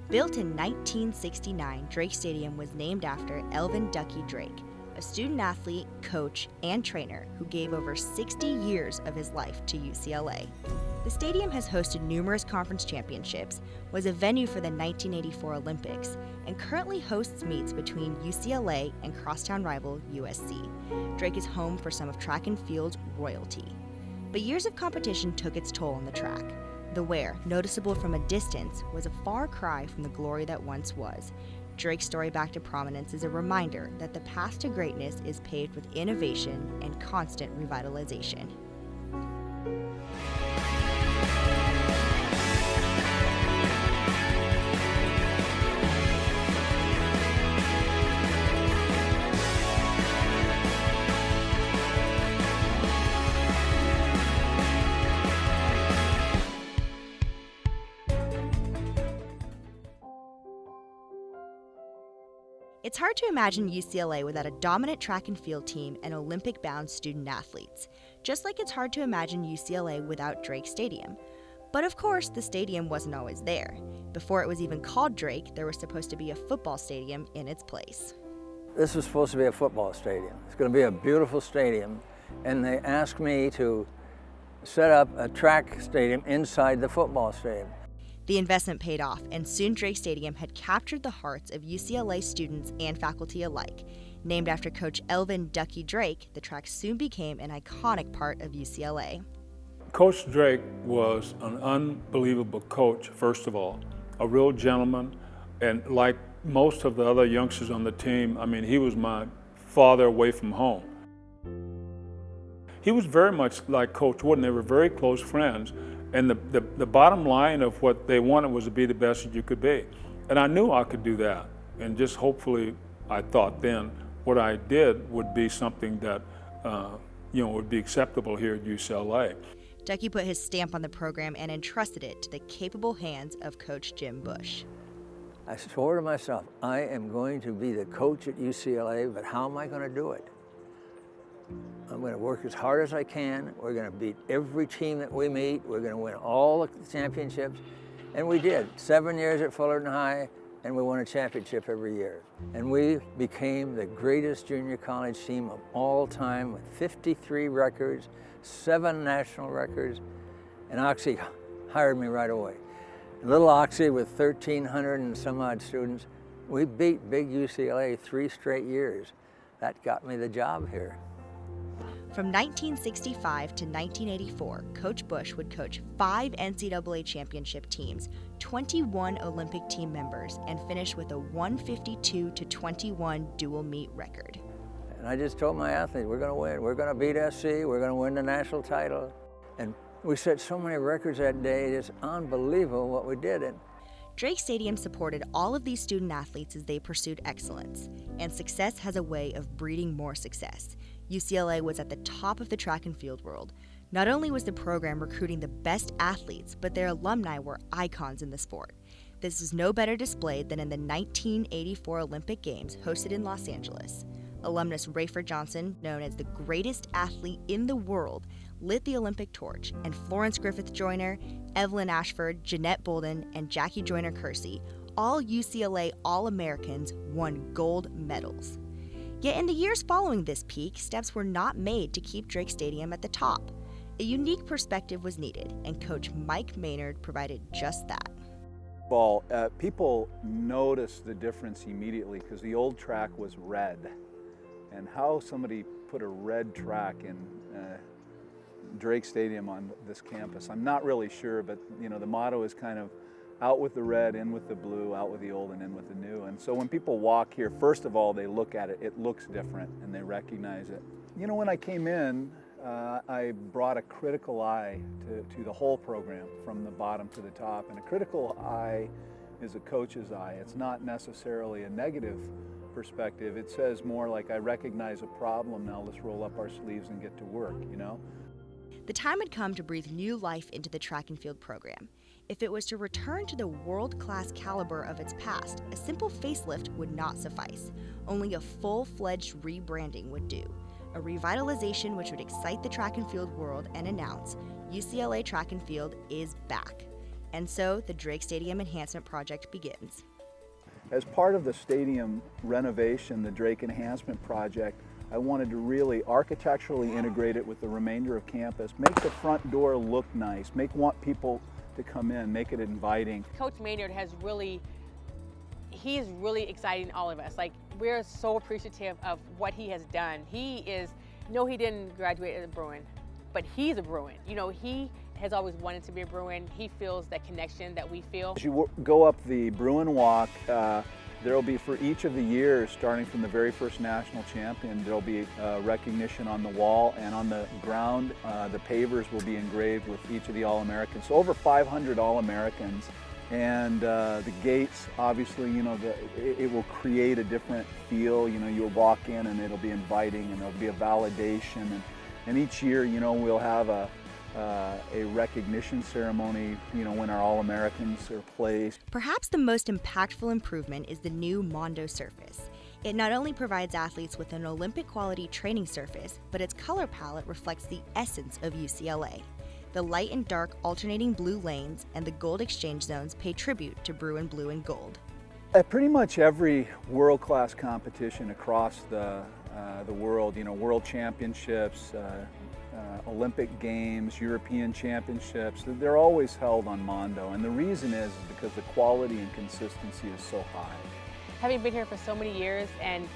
Built in 1969, Drake Stadium was named after Elvin Ducky Drake, a student athlete, coach, and trainer who gave over 60 years of his life to UCLA. The stadium has hosted numerous conference championships, was a venue for the 1984 Olympics, and currently hosts meets between UCLA and crosstown rival USC. Drake is home for some of track and field's royalty. But years of competition took its toll on the track. The wear, noticeable from a distance, was a far cry from the glory that once was. Drake's story back to prominence is a reminder that the path to greatness is paved with innovation and constant revitalization. It's hard to imagine UCLA without a dominant track and field team and Olympic-bound student athletes, just like it's hard to imagine UCLA without Drake Stadium. But of course, the stadium wasn't always there. Before it was even called Drake, there was supposed to be a football stadium in its place. This was supposed to be a football stadium. It's going to be a beautiful stadium, and they asked me to set up a track stadium inside the football stadium. The investment paid off, and soon Drake Stadium had captured the hearts of UCLA students and faculty alike. Named after Coach Elvin Ducky Drake, the track soon became an iconic part of UCLA. Coach Drake was an unbelievable coach, first of all, a real gentleman, and like most of the other youngsters on the team, he was my father away from home. He was very much like Coach Wooden. They were very close friends. And the bottom line of what they wanted was to be the best that you could be. And I knew I could do that. And just hopefully, I thought then, what I did would be something that would be acceptable here at UCLA. Ducky put his stamp on the program and entrusted it to the capable hands of Coach Jim Bush. I swore to myself, I am going to be the coach at UCLA, but how am I going to do it? I'm going to work as hard as I can. We're going to beat every team that we meet. We're going to win all the championships. And we did. 7 years at Fullerton High, and we won a championship every year. And we became the greatest junior college team of all time with 53 records, 7 national records, and Oxy hired me right away. Little Oxy with 1,300 and some odd students, we beat big UCLA 3 straight years. That got me the job here. From 1965 to 1984, Coach Bush would coach 5 NCAA championship teams, 21 Olympic team members, and finish with a 152-21 dual meet record. And I just told my athletes, we're going to win. We're going to beat SC. We're going to win the national title. And we set so many records that day. It's unbelievable what we did. Drake Stadium supported all of these student athletes as they pursued excellence, and success has a way of breeding more success. UCLA was at the top of the track and field world. Not only was the program recruiting the best athletes, but their alumni were icons in the sport. This is no better displayed than in the 1984 Olympic Games hosted in Los Angeles. Alumnus Rayford Johnson, known as the greatest athlete in the world, lit the Olympic torch, and Florence Griffith Joyner, Evelyn Ashford, Jeanette Bolden, and Jackie Joyner-Kersee, all UCLA All-Americans, won gold medals. Yet in the years following this peak, steps were not made to keep Drake Stadium at the top. A unique perspective was needed, and Coach Mike Maynard provided just that. Well, people noticed the difference immediately because the old track was red. And how somebody put a red track in Drake Stadium on this campus, I'm not really sure, but the motto is kind of out with the red, in with the blue, out with the old and in with the new. And so when people walk here, first of all, they look at it, it looks different, and they recognize it. When I came in, I brought a critical eye to the whole program from the bottom to the top. And a critical eye is a coach's eye. It's not necessarily a negative perspective. It says more like, I recognize a problem, now let's roll up our sleeves and get to work, The time had come to breathe new life into the track and field program. If it was to return to the world-class caliber of its past, a simple facelift would not suffice. Only a full-fledged rebranding would do. A revitalization which would excite the track and field world and announce, UCLA Track and Field is back. And so the Drake Stadium Enhancement Project begins. As part of the stadium renovation, the Drake Enhancement Project, I wanted to really architecturally integrate it with the remainder of campus, make the front door look nice, want people to come in, make it inviting. Coach Maynard he's really exciting all of us. Like, we're so appreciative of what he has done. He didn't graduate as a Bruin, but he's a Bruin. You know, he has always wanted to be a Bruin. He feels that connection that we feel. As you go up the Bruin Walk, there'll be, for each of the years, starting from the very first national champion, there'll be recognition on the wall, and on the ground, the pavers will be engraved with each of the All-Americans. So over 500 All-Americans, and the gates, obviously, you know, it will create a different feel. You know, you'll walk in and it'll be inviting, and there'll be a validation, and each year, you know, we'll have a recognition ceremony, you know, when our All-Americans are placed. Perhaps the most impactful improvement is the new Mondo surface. It not only provides athletes with an Olympic-quality training surface, but its color palette reflects the essence of UCLA. The light and dark alternating blue lanes and the gold exchange zones pay tribute to Bruin blue and gold. At pretty much every world-class competition across the world, you know, world championships, Olympic Games, European Championships, they're always held on Mondo. And the reason is because the quality and consistency is so high. Having been here for so many years, and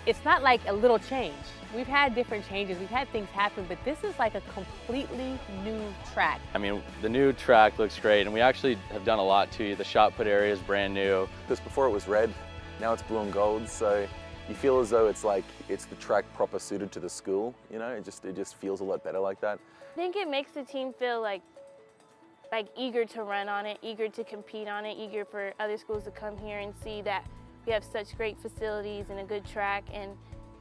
it's not like a little change. We've had different changes, we've had things happen, but this is like a completely new track. I mean, the new track looks great, and we actually have done a lot to it. The shot put area is brand new. Because before it was red, now it's blue and gold, so you feel as though it's the track proper suited to the school, you know, it just feels a lot better like that. I think it makes the team feel like eager to run on it, eager to compete on it, eager for other schools to come here and see that we have such great facilities and a good track, and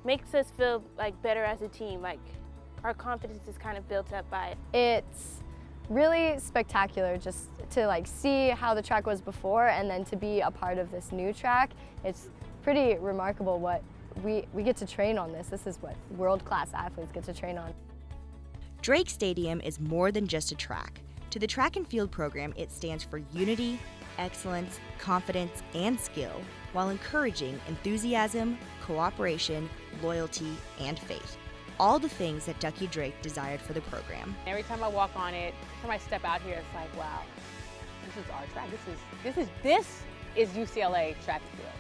makes us feel like better as a team. Like, our confidence is kind of built up by it. It's really spectacular just to see how the track was before, and then to be a part of this new track. It's pretty remarkable what we get to train on this. This is what world-class athletes get to train on. Drake Stadium is more than just a track. To the track and field program, it stands for unity, excellence, confidence, and skill, while encouraging enthusiasm, cooperation, loyalty, and faith. All the things that Ducky Drake desired for the program. Every time I walk on it, every time I step out here, it's like, wow, this is our track. This is UCLA track and field.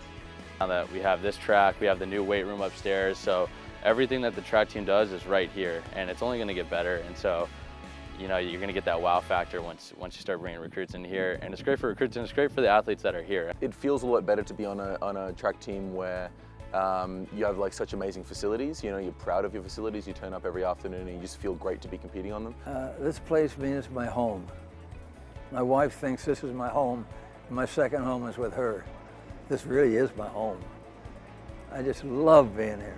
Now that we have this track, we have the new weight room upstairs, so everything that the track team does is right here, and it's only going to get better. And so, you know, you're going to get that wow factor once you start bringing recruits in here, and it's great for recruits and it's great for the athletes that are here. It feels a lot better to be on a track team where you have such amazing facilities. You know, you're proud of your facilities. You turn up every afternoon and you just feel great to be competing on them. This place means my home. My wife thinks this is my home. My second home is with her. This really is my home. I just love being here.